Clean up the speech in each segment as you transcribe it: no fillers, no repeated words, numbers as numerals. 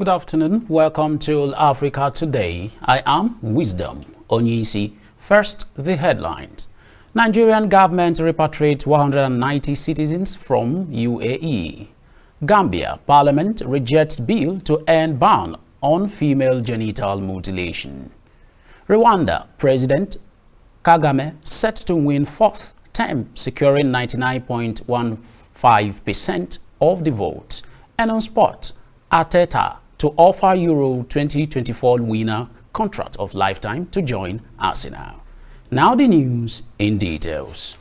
Good afternoon. Welcome to Africa Today. I am Wisdom Onyisi. First, the headlines. Nigerian government repatriates 190 citizens from UAE. Gambia Parliament rejects bill to end ban on female genital mutilation. Rwanda President Kagame set to win fourth term, securing 99.15% of the votes. And on sport, Arteta to offer Euro 2024 winner contract of lifetime to join Arsenal. Now the news in details.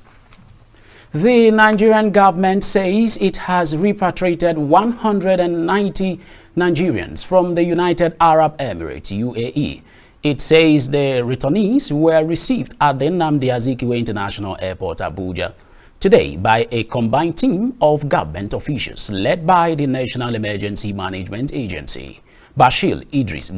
The Nigerian government says it has repatriated 190 Nigerians from the United Arab Emirates, UAE. It says the returnees were received at the Nnamdi Azikiwe International Airport, Abuja, today by a combined team of government officials led by the National Emergency Management Agency. Bashir Idris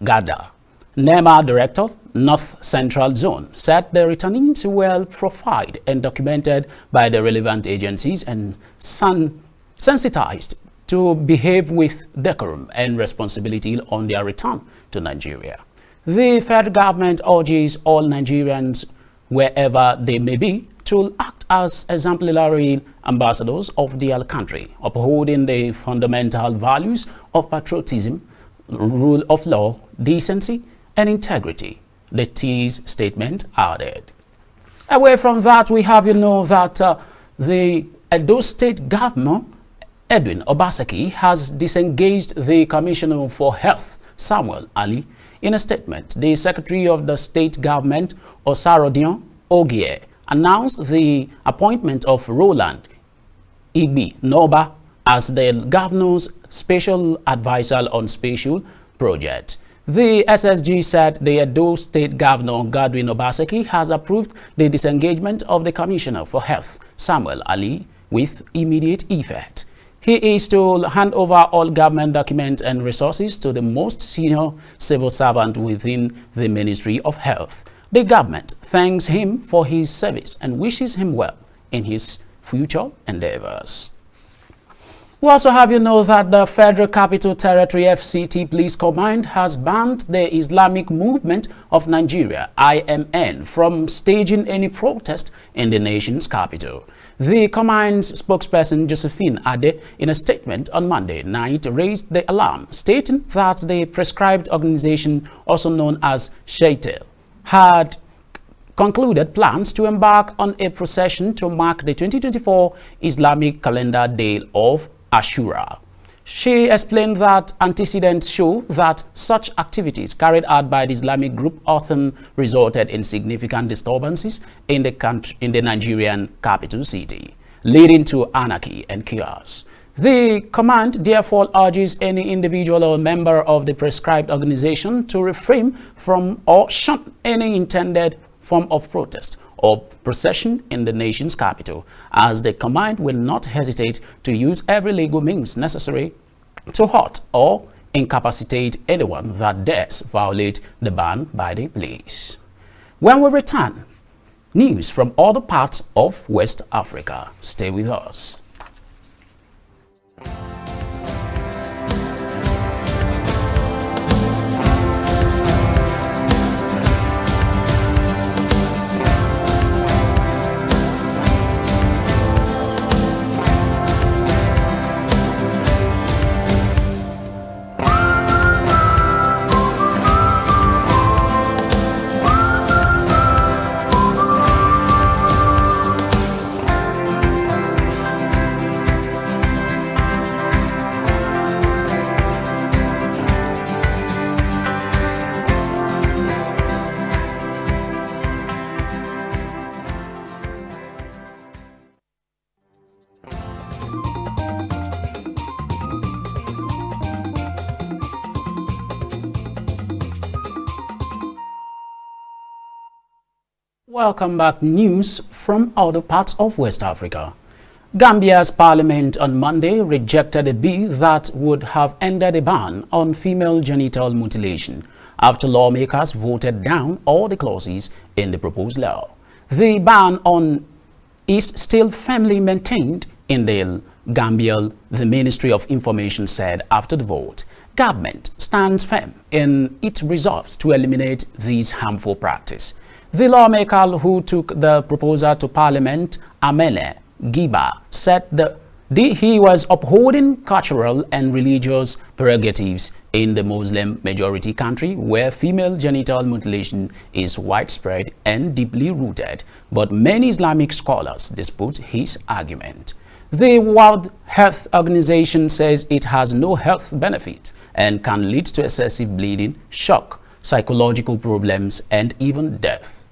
Gada, NEMA Director, North Central Zone, said the returnees were profiled and documented by the relevant agencies and sensitized to behave with decorum and responsibility on their return to Nigeria. The federal government urges all Nigerians, wherever they may be, to act as exemplary ambassadors of their country, upholding the fundamental values of patriotism, rule of law, decency, and integrity, the T's statement added. Away from that, we have that the Edo State Governor, Edwin Obaseki, has disengaged the Commissioner for Health, Samuel Ali. In a statement, the Secretary of the State Government, Osarodion Ogie, announced the appointment of Roland Igbi Noba as the governor's special advisor on special project. The SSG said the Edo State Governor Godwin Obaseki has approved the disengagement of the Commissioner for Health, Samuel Ali, with immediate effect. He is to hand over all government documents and resources to the most senior civil servant within the Ministry of Health. The government thanks him for his service and wishes him well in his future endeavors. We also have that the Federal Capital Territory FCT Police Command has banned the Islamic Movement of Nigeria, IMN, from staging any protest in the nation's capital. The command's spokesperson, Josephine Ade, in a statement on Monday night, raised the alarm, stating that the prescribed organization, also known as Shaitel, had concluded plans to embark on a procession to mark the 2024 Islamic calendar day of Ashura. She explained that antecedents show that such activities carried out by the Islamic group often resulted in significant disturbances in the Nigerian capital city, leading to anarchy and chaos. The command therefore urges any individual or member of the prescribed organization to refrain from or shun any intended form of protest or procession in the nation's capital, as the command will not hesitate to use every legal means necessary to hurt or incapacitate anyone that dares violate the ban by the police. When we return, news from other parts of West Africa. Stay with us. Welcome back. News from other parts of West Africa. Gambia's parliament on Monday rejected a bill that would have ended a ban on female genital mutilation after lawmakers voted down all the clauses in the proposed law. The ban is still firmly maintained in the Gambiel, the Ministry of Information said after the vote, government stands firm in its resolve to eliminate these harmful practices. The lawmaker who took the proposal to Parliament, Amele Giba, said he was upholding cultural and religious prerogatives in the Muslim-majority country where female genital mutilation is widespread and deeply rooted, but many Islamic scholars dispute his argument. The World Health Organization says it has no health benefit and can lead to excessive bleeding, shock, psychological problems, and even death.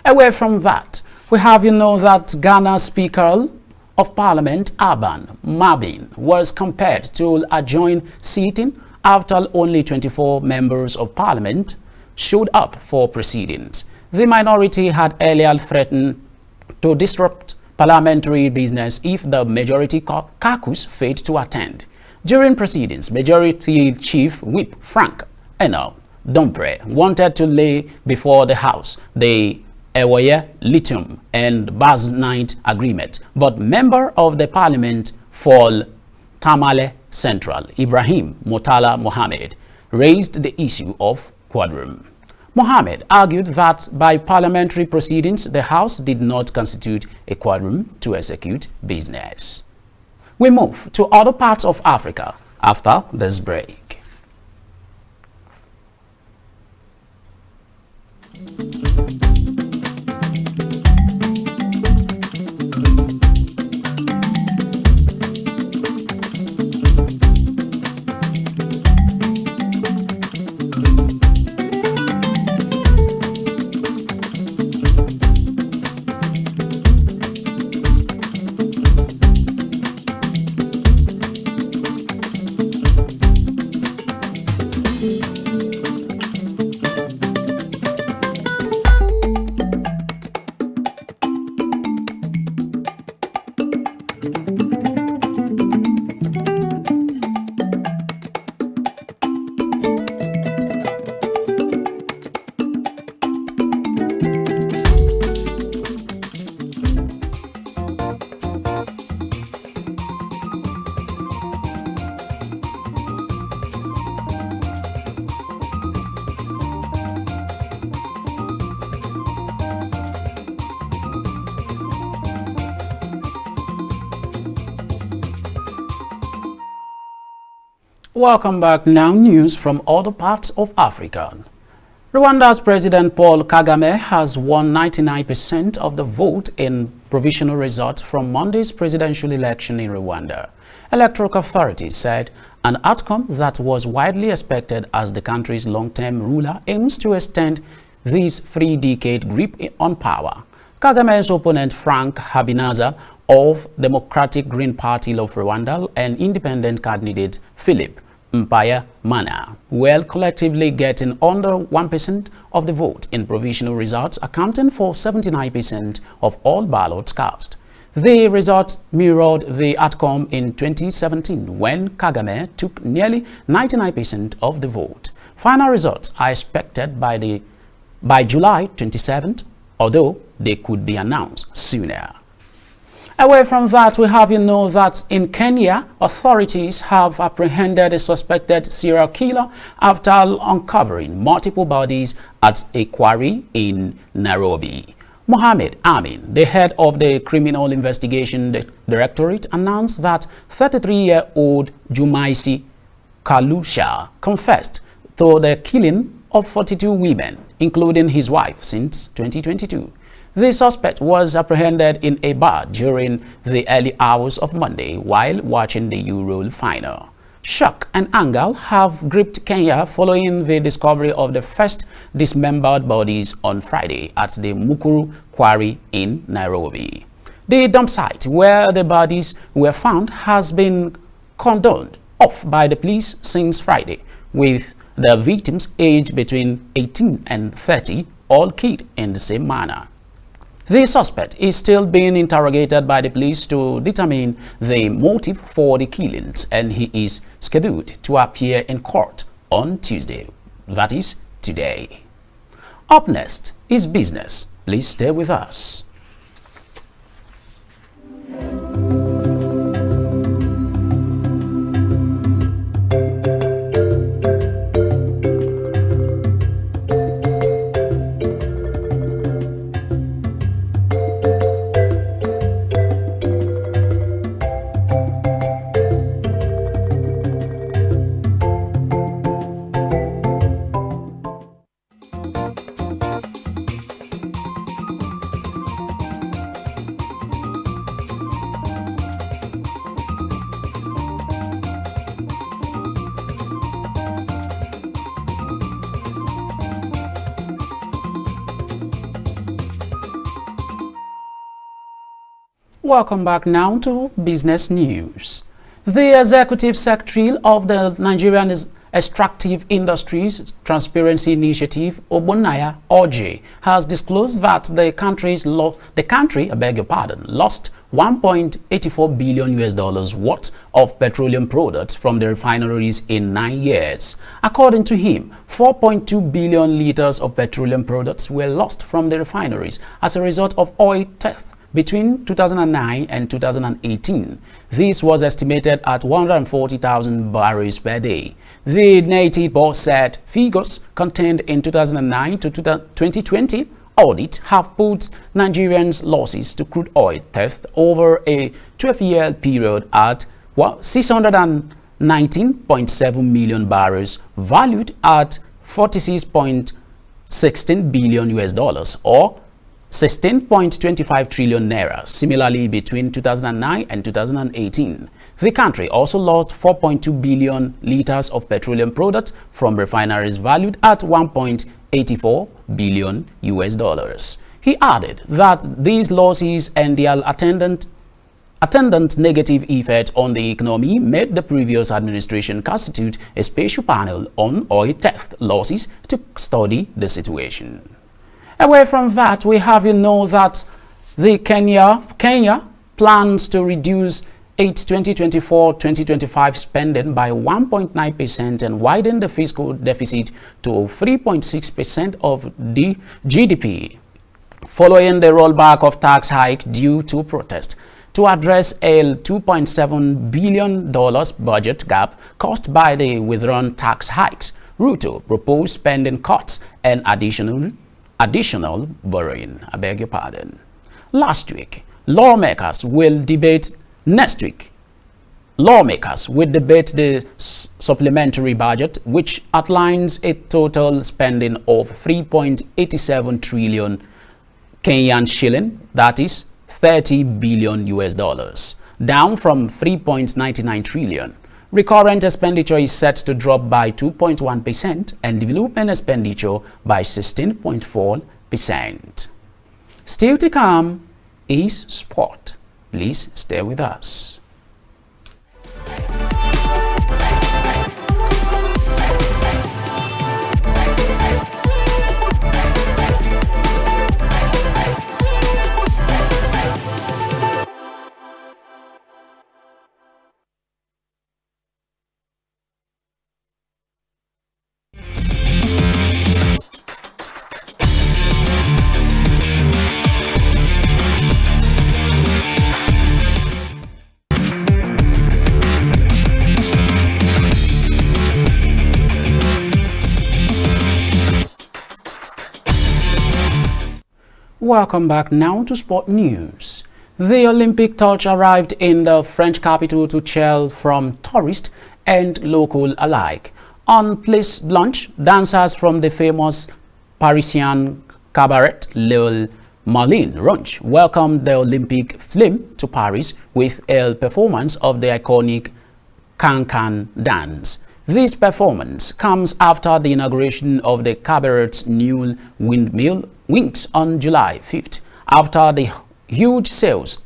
Away from that, we have that Ghana's Speaker of Parliament, Aban Mabin, was compelled to adjourn sitting after only 24 members of Parliament showed up for proceedings. The minority had earlier threatened to disrupt parliamentary business if the majority caucus failed to attend. During proceedings, Majority Chief Whip Frank Enel Dompre wanted to lay before the House the Ewoye Lithium and Baznite Agreement, but member of the Parliament for Tamale Central, Ibrahim Motala Mohammed, raised the issue of quorum. Mohammed argued that by parliamentary proceedings, the House did not constitute a quorum to execute business. We move to other parts of Africa after this break. Welcome back. Now news from other parts of Africa. Rwanda's President Paul Kagame has won 99% of the vote in provisional results from Monday's presidential election in Rwanda. Electoral authorities said an outcome that was widely expected as the country's long-term ruler aims to extend this three-decade grip on power. Kagame's opponent Frank Habineza of Democratic Green Party of Rwanda and independent candidate Philip Mpaya Mana, well collectively getting under 1% of the vote in provisional results, accounting for 79% of all ballots cast. The results mirrored the outcome in 2017 when Kagame took nearly 99% of the vote. Final results are expected by July 27th, although they could be announced sooner. Away from that, we have that in Kenya, authorities have apprehended a suspected serial killer after uncovering multiple bodies at a quarry in Nairobi. Mohammed Amin, the head of the Criminal Investigation Directorate, announced that 33-year-old Jumaisi Kalusha confessed to the killing of 42 women, including his wife, since 2022. The suspect was apprehended in a bar during the early hours of Monday while watching the Euro final. Shock and anger have gripped Kenya following the discovery of the first dismembered bodies on Friday at the Mukuru Quarry in Nairobi. The dump site where the bodies were found has been cordoned off by the police since Friday, with the victims aged between 18 and 30, all killed in the same manner. The suspect is still being interrogated by the police to determine the motive for the killings, and he is scheduled to appear in court on Tuesday, that is, today. Up next is business. Please stay with us. Welcome back now to business news. The Executive Secretary of the Nigerian Extractive Industries Transparency Initiative, Obunaya Oji, has disclosed that the country, lost 1.84 billion US dollars worth of petroleum products from the refineries in 9 years. According to him, 4.2 billion liters of petroleum products were lost from the refineries as a result of oil theft between 2009 and 2018. This was estimated at 140,000 barrels per day. The native boss said figures contained in 2009 to 2020 audit have put Nigerians' losses to crude oil theft over a 12-year period at 619.7 million barrels, valued at 46.16 billion US dollars, or 16.25 trillion naira. Similarly, between 2009 and 2018, the country also lost 4.2 billion liters of petroleum products from refineries valued at 1.84 billion US dollars. He added that these losses and their attendant negative effect on the economy made the previous administration constitute a special panel on oil theft losses to study the situation. Away from that, we have that the Kenya plans to reduce its 2024-2025 spending by 1.9% and widen the fiscal deficit to 3.6% of the GDP, following the rollback of tax hike due to protest. To address a $2.7 billion budget gap caused by the withdrawn tax hikes, Ruto proposed spending cuts and additional borrowing. I beg your pardon. Last week, lawmakers will debate the supplementary budget, which outlines a total spending of 3.87 trillion Kenyan shilling, that is 30 billion US dollars, down from 3.99 trillion. Recurrent expenditure is set to drop by 2.1% and development expenditure by 16.4%. Still to come is sport. Please stay with us. Welcome back now to sport news. The Olympic torch arrived in the French capital to cheer from tourists and local alike. On Place Blanche, dancers from the famous Parisian cabaret Le Moulin Rouge welcomed the Olympic flame to Paris with a performance of the iconic Can-Can dance. This performance comes after the inauguration of the cabaret's new windmill wings on July 5th, after the huge sales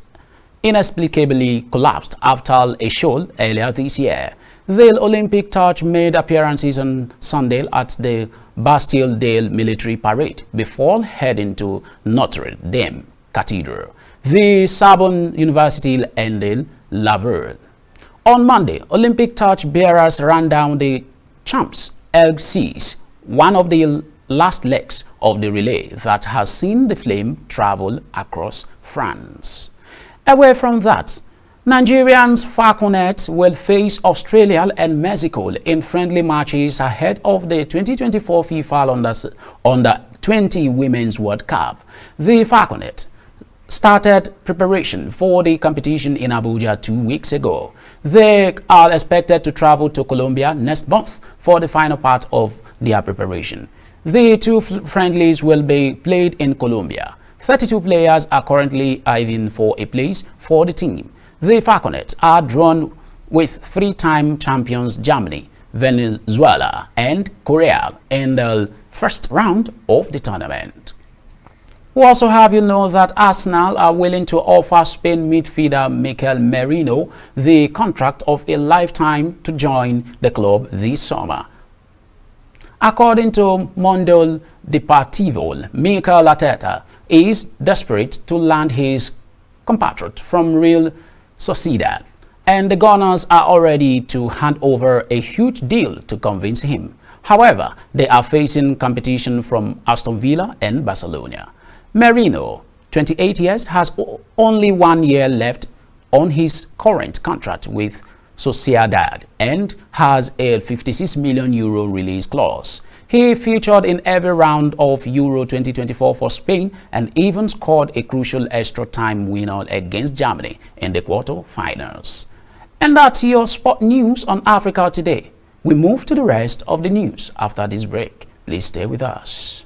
inexplicably collapsed after a show earlier this year. The Olympic torch made appearances on Sunday at the Bastille Day military parade before heading to Notre Dame Cathedral, the Sorbonne University, and the Louvre. On Monday, Olympic torch bearers ran down the Champs-Élysées, one of the last legs of the relay that has seen the flame travel across France. Away from that, Nigerians falconets will face Australia and Mexico in friendly matches ahead of the 2024 FIFA Under-20 Women's World Cup. The falconet started preparation for the competition in Abuja 2 weeks ago. They are expected to travel to Colombia next month for the final part of their preparation. The two friendlies will be played in Colombia. 32 players are currently eyeing for a place for the team. The Falconets are drawn with three-time champions Germany, Venezuela, and Korea in the first round of the tournament. We also have you know that Arsenal are willing to offer Spain midfielder Mikel Merino the contract of a lifetime to join the club this summer. According to Mundo Deportivo, Mikel Arteta is desperate to land his compatriot from Real Sociedad, and the Gunners are already to hand over a huge deal to convince him. However, they are facing competition from Aston Villa and Barcelona. Merino, 28 years, has only 1 year left on his current contract with Sociedad and has a €56 million release clause. He featured in every round of Euro 2024 for Spain and even scored a crucial extra time winner against Germany in the quarter-finals. And that's your sport news on Africa Today. We move to the rest of the news after this break. Please stay with us.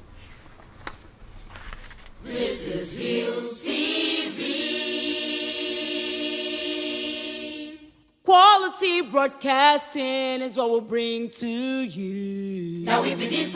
This is Hills TV. Quality broadcasting is what we'll bring to you. Now we be this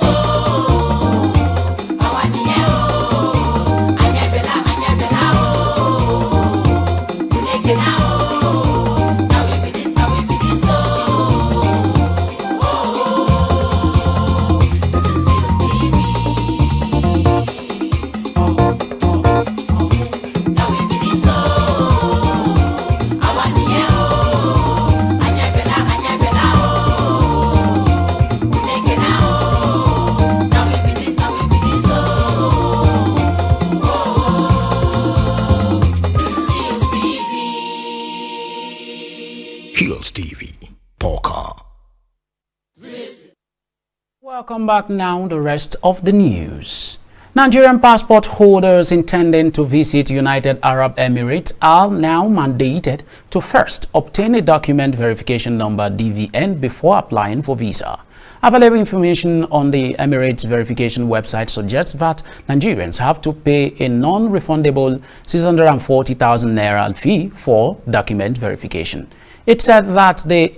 Welcome back now, the rest of the news. Nigerian passport holders intending to visit United Arab Emirates are now mandated to first obtain a document verification number (DVN) before applying for visa. Available information on the Emirates verification website suggests that Nigerians have to pay a non-refundable 640,000 naira fee for document verification. It said that the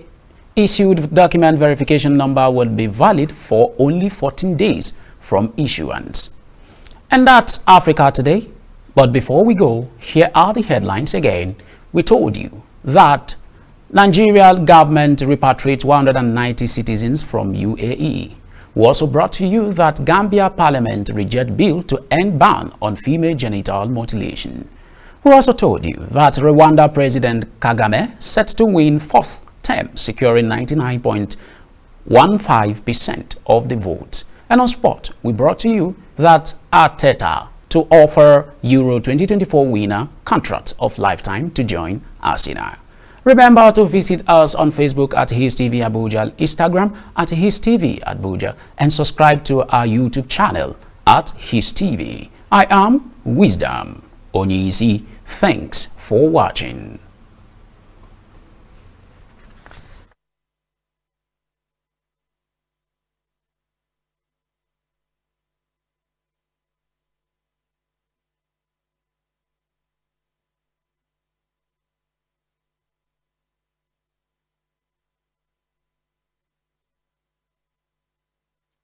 issued document verification number would be valid for only 14 days from issuance. And that's Africa Today. But before we go, here are the headlines again. We told you that Nigeria government repatriates 190 citizens from UAE. We also brought to you that Gambia Parliament reject bill to end ban on female genital mutilation. We also told you that Rwanda President Kagame set to win fourth term, securing 99.15% of the votes. And on sport, we brought to you that Arteta to offer Euro 2024 winner contract of lifetime to join Arsenal. Remember to visit us on Facebook at His TV Abuja, Instagram at His TV Abuja, and subscribe to our YouTube channel at His TV. I am Wisdom Onyisi. Thanks for watching.